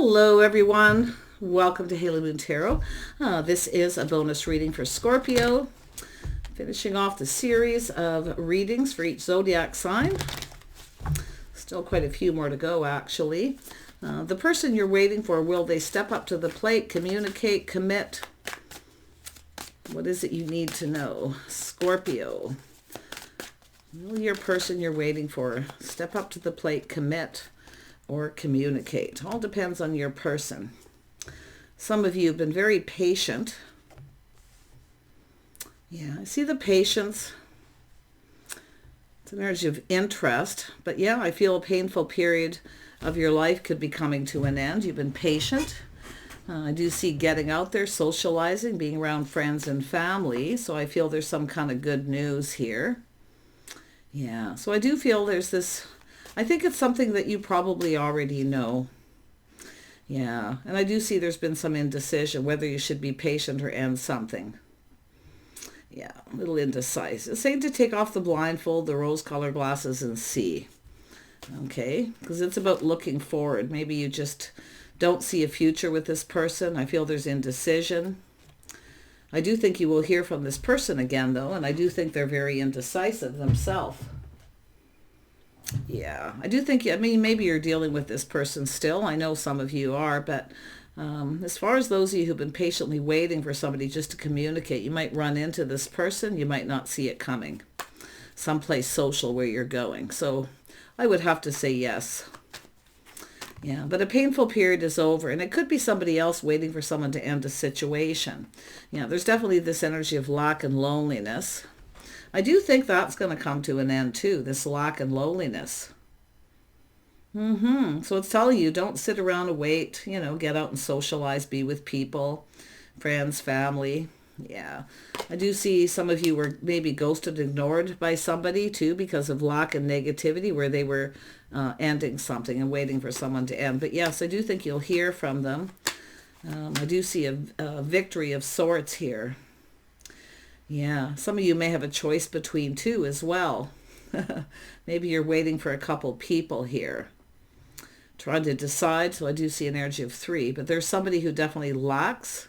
Hello everyone, welcome to Haley Moon Tarot. This is a bonus reading for Scorpio, finishing off the series of readings for each zodiac sign. Still quite a few more to go actually. The person you're waiting for, will they step up to the plate, communicate, commit? What is it you need to know? Scorpio, will your person you're waiting for step up to the plate, commit, or communicate? All depends on your person. Some of you have been very patient. Yeah, I see the patience. It's an energy of interest. But yeah, I feel a painful period of your life could be coming to an end. You've been patient. I do see getting out there, socializing, being around friends and family. So I feel there's some kind of good news here. Yeah, so I do feel there's this... I think it's something that you probably already know. Yeah, and I do see there's been some indecision whether you should be patient or end something. Yeah, a little indecisive. Saying to take off the blindfold, the rose-colored glasses, and see. Okay, because it's about looking forward. Maybe you just don't see a future with this person. I feel there's indecision. I do think you will hear from this person again, though, and I do think they're very indecisive themselves. Yeah, I do think, I mean, maybe you're dealing with this person still. I know some of you are, but as far as those of you who've been patiently waiting for somebody just to communicate, you might run into this person. You might not see it coming. Someplace social where you're going. So I would have to say yes. Yeah, but a painful period is over, and it could be somebody else waiting for someone to end a situation. Yeah, there's definitely this energy of lack and loneliness. I do think that's going to come to an end too, this lack and loneliness. So it's telling you, don't sit around and wait, get out and socialize, be with people, friends, family. Yeah, I do see some of you were maybe ghosted, ignored by somebody too because of lack and negativity, where they were ending something and waiting for someone to end. But yes, I do think you'll hear from them. I do see a victory of sorts here. Yeah, some of you may have a choice between two as well. Maybe you're waiting for a couple people here, trying to decide. So I do see an energy of 3, but there's somebody who definitely lacks.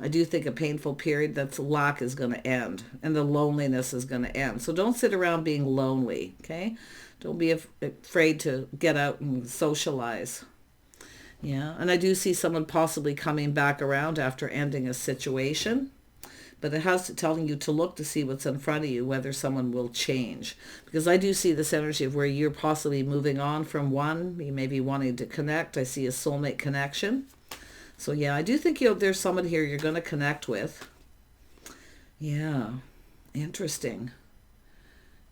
I do think a painful period, that lack is going to end and the loneliness is going to end. So don't sit around being lonely, okay? Don't be afraid to get out and socialize. Yeah, and I do see someone possibly coming back around after ending a situation. But it has to telling you to look to see what's in front of you, whether someone will change. Because I do see this energy of where you're possibly moving on from one. You may be wanting to connect. I see a soulmate connection. So yeah, I do think there's someone here you're going to connect with. Yeah, interesting.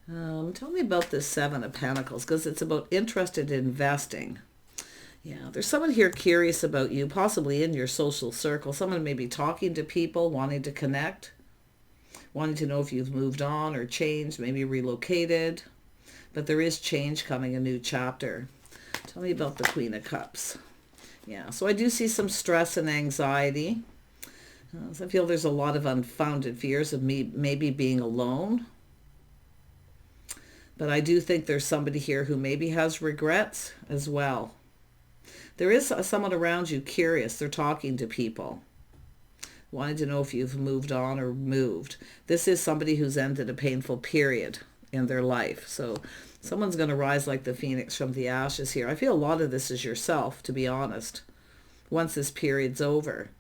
Tell me about this 7 of Pentacles, because it's about interested in investing. Yeah, there's someone here curious about you, possibly in your social circle. Someone may be talking to people, wanting to connect, wanting to know if you've moved on or changed, maybe relocated. But there is change coming, a new chapter. Tell me about the Queen of Cups. Yeah, so I do see some stress and anxiety. So I feel there's a lot of unfounded fears of me maybe being alone. But I do think there's somebody here who maybe has regrets as well. There is someone around you curious. They're talking to people, wanting to know if you've moved on or moved. This is somebody who's ended a painful period in their life. So someone's going to rise like the phoenix from the ashes here. I feel a lot of this is yourself, to be honest, once this period's over.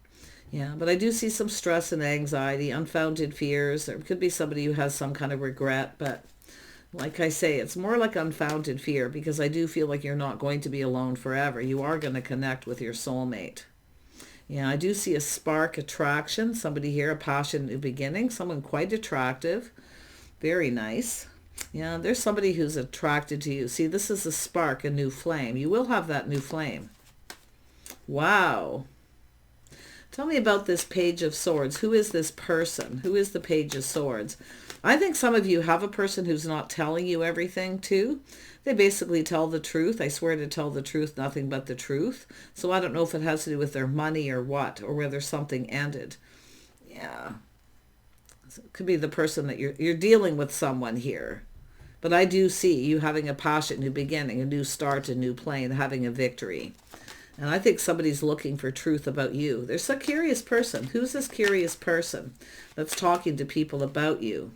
Yeah, but I do see some stress and anxiety, unfounded fears. There could be somebody who has some kind of regret, but like I say, it's more like unfounded fear, because I do feel like you're not going to be alone forever. You are going to connect with your soulmate. Yeah, I do see a spark attraction. Somebody here, a passion new beginning. Someone quite attractive. Very nice. Yeah, there's somebody who's attracted to you. See, this is a spark, a new flame. You will have that new flame. Wow. Tell me about this Page of Swords. Who is this person? Who is the Page of Swords? I think some of you have a person who's not telling you everything too. They basically tell the truth. I swear to tell the truth, nothing but the truth. So I don't know if it has to do with their money or what, or whether something ended. Yeah. So it could be the person that you're dealing with someone here. But I do see you having a passion, new beginning, a new start, a new plane, having a victory. And I think somebody's looking for truth about you. There's a curious person. Who's this curious person that's talking to people about you?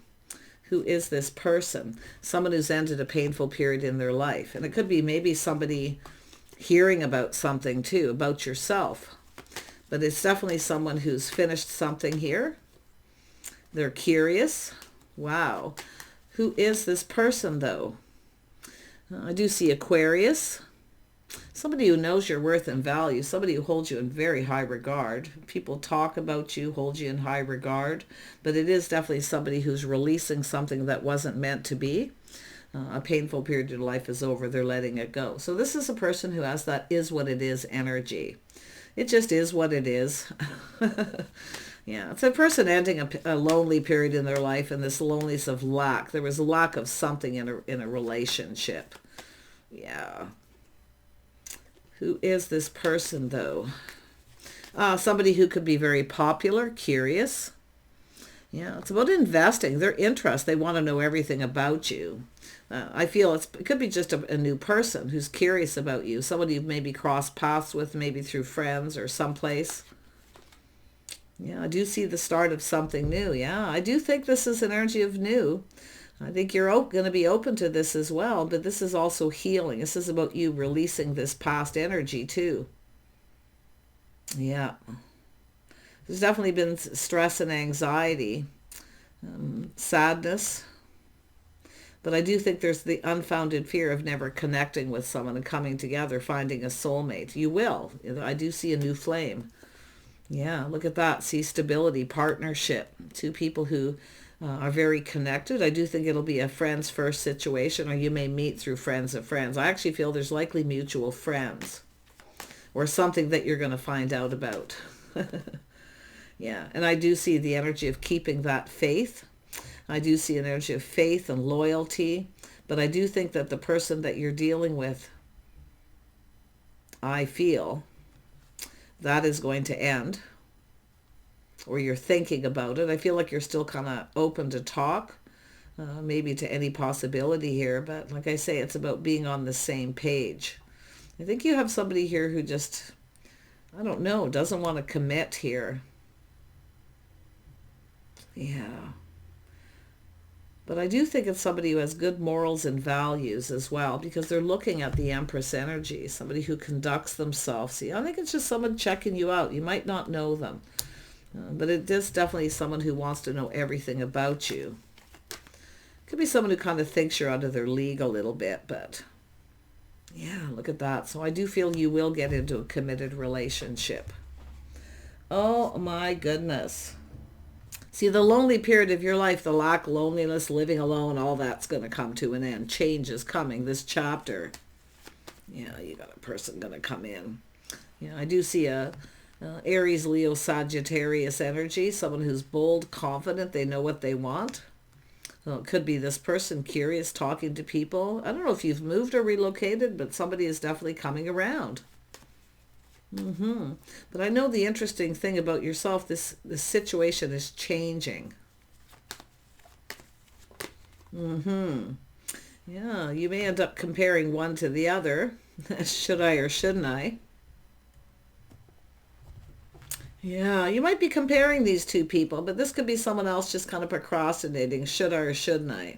Who is this person? Someone who's ended a painful period in their life. And it could be maybe somebody hearing about something too, about yourself. But it's definitely someone who's finished something here. They're curious. Wow. Who is this person though? I do see Aquarius. Somebody who knows your worth and value, somebody who holds you in very high regard. People talk about you, hold you in high regard, but it is definitely somebody who's releasing something that wasn't meant to be. A painful period of life is over, they're letting it go. So this is a person who has that is what it is energy. It just is what it is. Yeah, it's a person ending a lonely period in their life, and this loneliness of lack. There was a lack of something in a relationship. Yeah. Who is this person, though? Somebody who could be very popular, curious. Yeah, it's about investing. Their interest. They want to know everything about you. I feel it could be just a new person who's curious about you. Somebody you've maybe crossed paths with, maybe through friends or someplace. Yeah, I do see the start of something new. Yeah, I do think this is an energy of new. I think you're going to be open to this as well, but this is also healing. This is about you releasing this past energy too. Yeah. There's definitely been stress and anxiety, sadness, but I do think there's the unfounded fear of never connecting with someone and coming together, finding a soulmate. You will. I do see a new flame. Yeah, look at that. See stability, partnership, two people who are very connected. I do think it'll be a friends first situation, or you may meet through friends of friends. I actually feel there's likely mutual friends or something that you're going to find out about. Yeah, and I do see the energy of keeping that faith. I do see an energy of faith and loyalty, but I do think that the person that you're dealing with, I feel, that is going to end, or you're thinking about it. I feel like you're still kind of open to talk, maybe to any possibility here. But like I say, it's about being on the same page. I think you have somebody here who just, I don't know, doesn't want to commit here. Yeah. But I do think it's somebody who has good morals and values as well, because they're looking at the Empress energy, somebody who conducts themselves. See, I think it's just someone checking you out. You might not know them, but it is definitely someone who wants to know everything about you. Could be someone who kind of thinks you're out of their league a little bit, but yeah, look at that. So I do feel you will get into a committed relationship. Oh my goodness. See, the lonely period of your life, the lack, loneliness, living alone, all that's going to come to an end. Change is coming. This chapter, yeah, you got a person going to come in. Yeah, I do see a Aries, Leo, Sagittarius energy, someone who's bold, confident, they know what they want. So it could be this person curious, talking to people. I don't know if you've moved or relocated, but somebody is definitely coming around. But I know the interesting thing about yourself, this situation is changing. Yeah, you may end up comparing one to the other. Should I or shouldn't I? Yeah, you might be comparing these two people, but this could be someone else just kind of procrastinating. Should I or shouldn't I?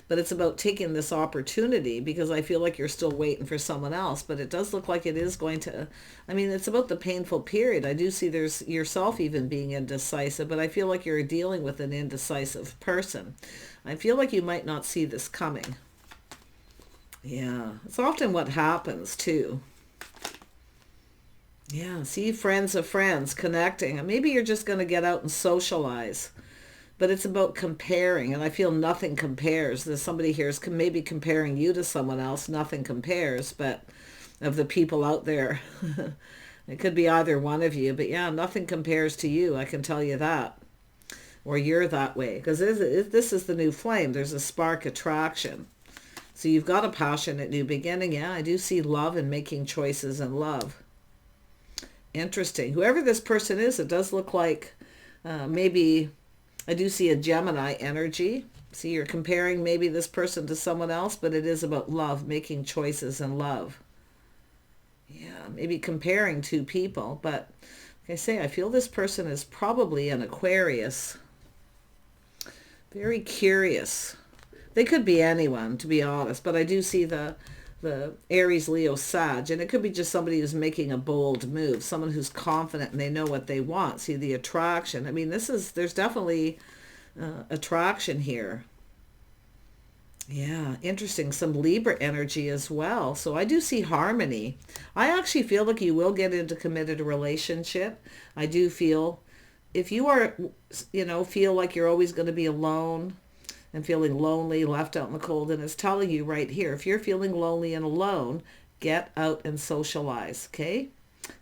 But it's about taking this opportunity, because I feel like you're still waiting for someone else. But it does look like it is going to, I mean, it's about the painful period. I do see there's yourself even being indecisive, but I feel like you're dealing with an indecisive person. I feel like you might not see this coming. Yeah, it's often what happens too. Yeah, see, friends of friends connecting. And maybe you're just going to get out and socialize. But it's about comparing, and I feel nothing compares. There's somebody here is maybe comparing you to someone else. Nothing compares, but of the people out there. It could be either one of you, but yeah, nothing compares to you. I can tell you that. Or you're that way. Because this is the new flame. There's a spark attraction. So you've got a passionate new beginning. Yeah, I do see love and making choices in love. Interesting. Whoever this person is, it does look like maybe... I do see a Gemini energy. See, you're comparing maybe this person to someone else, but it is about love, making choices in love. Yeah. maybe comparing two people. But like I say, I feel this person is probably an Aquarius. Very curious. They could be anyone, to be honest, but I do see the Aries, Leo, Sag, and it could be just somebody who's making a bold move, someone who's confident and they know what they want. See the attraction. I mean, there's definitely attraction here. Yeah, interesting. Some Libra energy as well. So I do see harmony. I actually feel like you will get into committed relationship. I do feel if you are, feel like you're always going to be alone and feeling lonely, left out in the cold, and it's telling you right here, if you're feeling lonely and alone, get out and socialize, okay?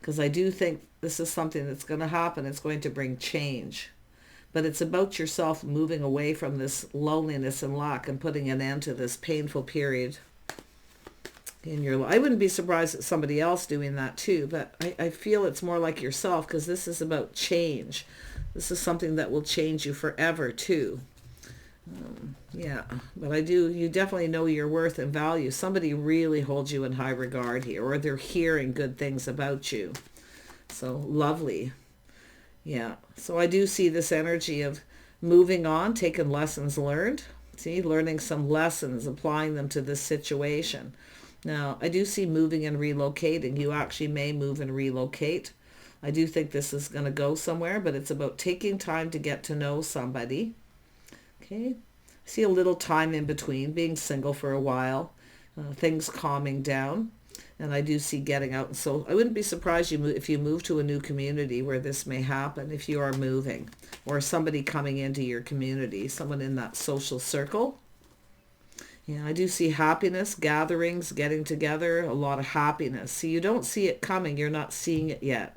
Because I do think this is something that's going to happen. It's going to bring change. But it's about yourself moving away from this loneliness and lack and putting an end to this painful period in your life. I wouldn't be surprised at somebody else doing that too, but I feel it's more like yourself because this is about change. This is something that will change you forever too. Yeah, but you definitely know your worth and value. Somebody really holds you in high regard here, or they're hearing good things about you. So lovely. Yeah, so I do see this energy of moving on, taking lessons learned. See, learning some lessons, applying them to this situation. Now, I do see moving and relocating. You actually may move and relocate. I do think this is going to go somewhere, but it's about taking time to get to know somebody. Okay, I see a little time in between, being single for a while, things calming down. And I do see getting out. And so I wouldn't be surprised if you move to a new community where this may happen, if you are moving, or somebody coming into your community, someone in that social circle. Yeah, I do see happiness, gatherings, getting together, a lot of happiness. See, you don't see it coming. You're not seeing it yet.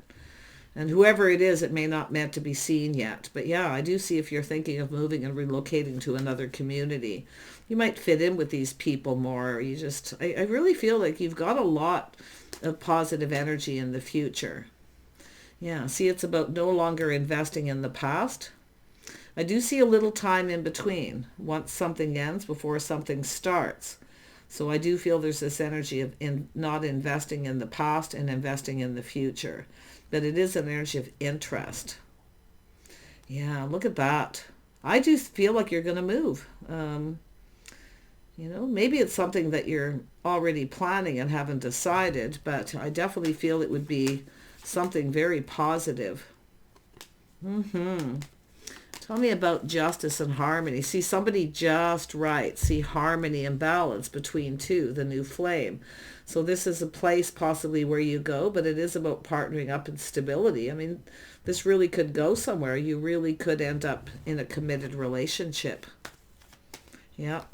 And whoever it is, it may not meant to be seen yet. But yeah, I do see if you're thinking of moving and relocating to another community, you might fit in with these people more. I really feel like you've got a lot of positive energy in the future. Yeah, see, it's about no longer investing in the past. I do see a little time in between, once something ends before something starts. So I do feel there's this energy of not investing in the past and investing in the future. But it is an energy of interest. Yeah, look at that. I do feel like you're going to move. Maybe it's something that you're already planning and haven't decided, but I definitely feel it would be something very positive. Tell me about justice and harmony. See, somebody just right. See, harmony and balance between two, the new flame. So this is a place possibly where you go, but it is about partnering up and stability. I mean, this really could go somewhere. You really could end up in a committed relationship. Yeah.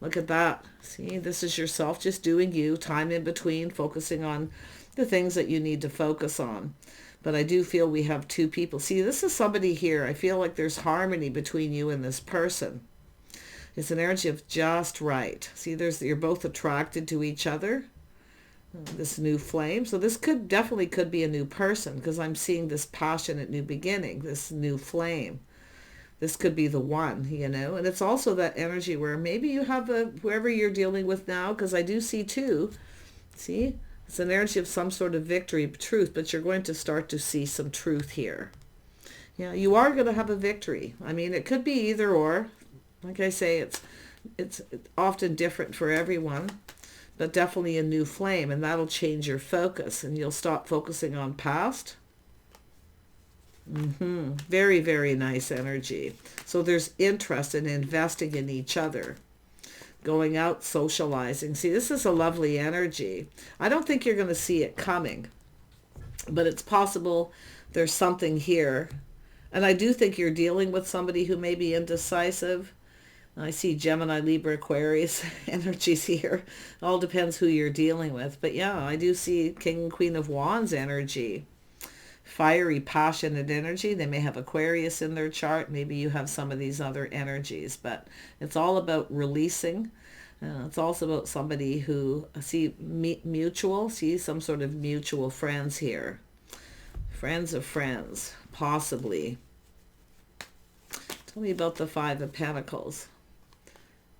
Look at that. See, this is yourself just doing you, time in between, focusing on the things that you need to focus on. But I do feel we have two people. See, this is somebody here. I feel like there's harmony between you and this person. It's an energy of just right. See, you're both attracted to each other. This new flame. So this definitely could be a new person because I'm seeing this passionate new beginning, this new flame. This could be the one, And it's also that energy where maybe you have whoever you're dealing with now, because I do see two. See? It's an energy of some sort of victory, truth, but you're going to start to see some truth here. Yeah, you are going to have a victory. I mean, it could be either or. Like I say, it's often different for everyone, but definitely a new flame, and that'll change your focus, and you'll stop focusing on past. Very, very nice energy. So there's interest in investing in each other. Going out, socializing. See, this is a lovely energy. I don't think you're going to see it coming, but it's possible there's something here. And I do think you're dealing with somebody who may be indecisive. I see Gemini, Libra, Aquarius energies here. It all depends who you're dealing with. But yeah, I do see King and Queen of Wands energy. Fiery, passionate energy. They may have Aquarius in their chart. Maybe you have some of these other energies, but it's all about releasing. It's also about somebody who, see some sort of mutual friends here. Friends of friends, possibly. Tell me about the Five of Pentacles.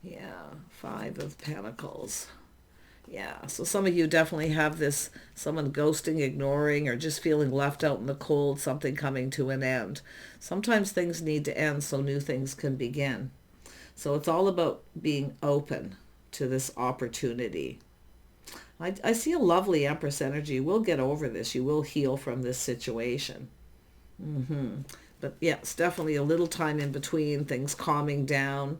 Yeah, Five of Pentacles. Yeah, so some of you definitely have this, someone ghosting, ignoring, or just feeling left out in the cold, something coming to an end. Sometimes things need to end so new things can begin. So it's all about being open to this opportunity. I see a lovely Empress energy. We'll get over this. You will heal from this situation. But yeah, it's definitely a little time in between, things calming down,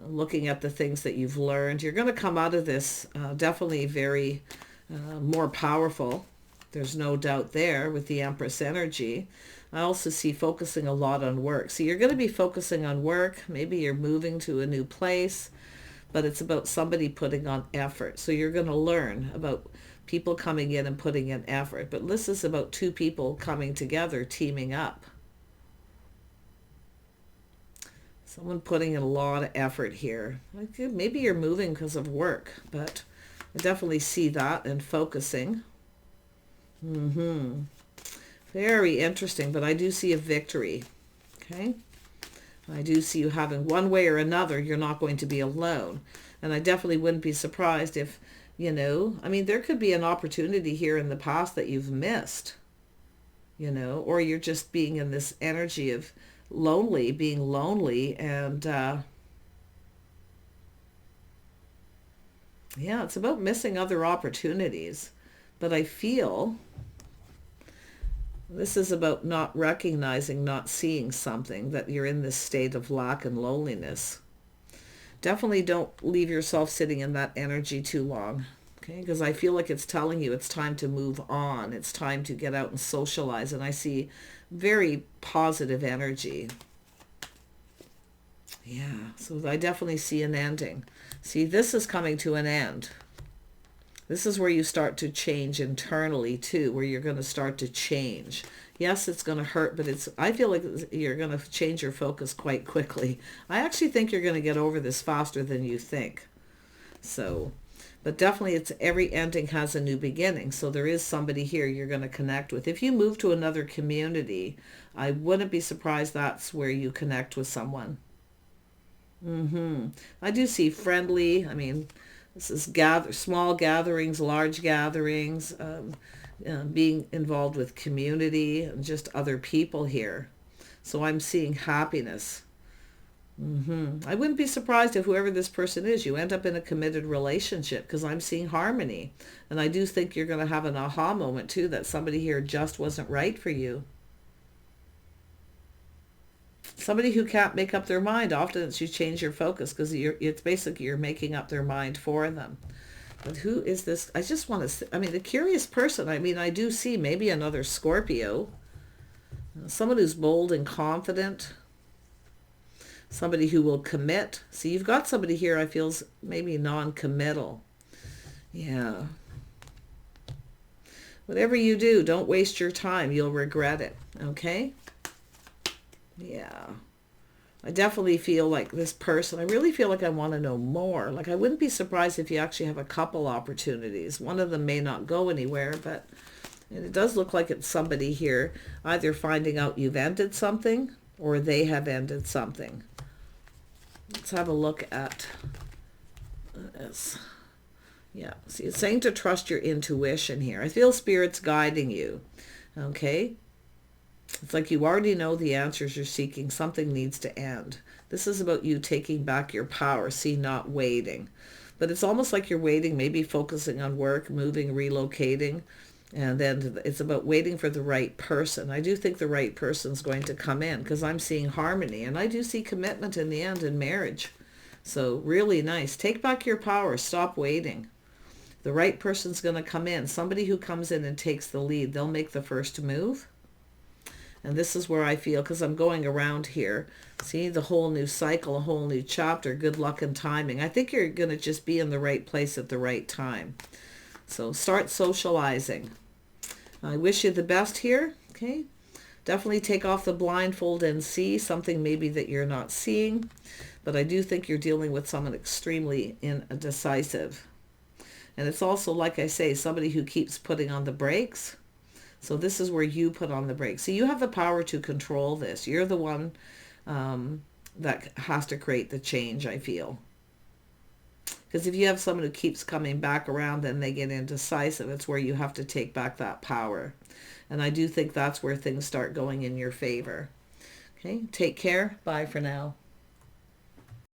looking at the things that you've learned. You're going to come out of this definitely very more powerful. There's no doubt there with the Empress energy. I also see focusing a lot on work. So you're going to be focusing on work. Maybe you're moving to a new place, but it's about somebody putting on effort. So you're going to learn about people coming in and putting in effort. But this is about two people coming together, teaming up. Someone putting in a lot of effort here. Like maybe you're moving because of work, but I definitely see that and focusing. Very interesting, but I do see a victory. Okay? I do see you having one way or another, you're not going to be alone. And I definitely wouldn't be surprised if, I mean, there could be an opportunity here in the past that you've missed, or you're just being in this energy of being lonely, and yeah, it's about missing other opportunities. But I feel this is about not recognizing, not seeing something, that you're in this state of lack and loneliness. Definitely don't leave yourself sitting in that energy too long. Okay, because I feel like it's telling you it's time to move on. It's time to get out and socialize. And I see very positive energy. Yeah, so I definitely see an ending. See, this is coming to an end. This is where you start to change internally too, where you're going to start to change. Yes, it's going to hurt, but I feel like you're going to change your focus quite quickly. I actually think you're going to get over this faster than you think. So, but definitely every ending has a new beginning. So there is somebody here you're going to connect with. If you move to another community, I wouldn't be surprised that's where you connect with someone. I do see friendly, I mean, this is small gatherings, large gatherings, being involved with community and just other people here. So I'm seeing happiness. I wouldn't be surprised if whoever this person is, you end up in a committed relationship, because I'm seeing harmony. And I do think you're going to have an aha moment too, that somebody here just wasn't right for you. Somebody who can't make up their mind, often it's you change your focus, because it's basically you're making up their mind for them. But who is this? I just want to, I mean, the curious person, I mean, I do see maybe another Scorpio, someone who's bold and confident, somebody who will commit. See, you've got somebody here I feel is maybe non-committal. Yeah. Whatever you do, don't waste your time. You'll regret it. Okay? Yeah. I definitely feel like this person, I really feel like I want to know more. Like I wouldn't be surprised if you actually have a couple opportunities. One of them may not go anywhere, but it does look like it's somebody here either finding out you've ended something or they have ended something. Let's have a look at this. Yeah, see, it's saying to trust your intuition here. I feel Spirit's guiding you. Okay? It's like you already know the answers you're seeking. Something needs to end. This is about you taking back your power. See, not waiting. But it's almost like you're waiting, maybe focusing on work, moving, relocating. And then it's about waiting for the right person. I do think the right person's going to come in, because I'm seeing harmony. And I do see commitment in the end in marriage. So really nice. Take back your power. Stop waiting. The right person's going to come in. Somebody who comes in and takes the lead. They'll make the first move. And this is where I feel, because I'm going around here, see the whole new cycle, a whole new chapter, good luck and timing. I think you're going to just be in the right place at the right time. So start socializing. I wish you the best here. Okay. Definitely take off the blindfold and see something maybe that you're not seeing. But I do think you're dealing with someone extremely indecisive. And it's also, like I say, somebody who keeps putting on the brakes. So this is where you put on the brakes. So you have the power to control this. You're the one that has to create the change, I feel. Because if you have someone who keeps coming back around, then they get indecisive. It's where you have to take back that power. And I do think that's where things start going in your favor. Okay, take care. Bye for now.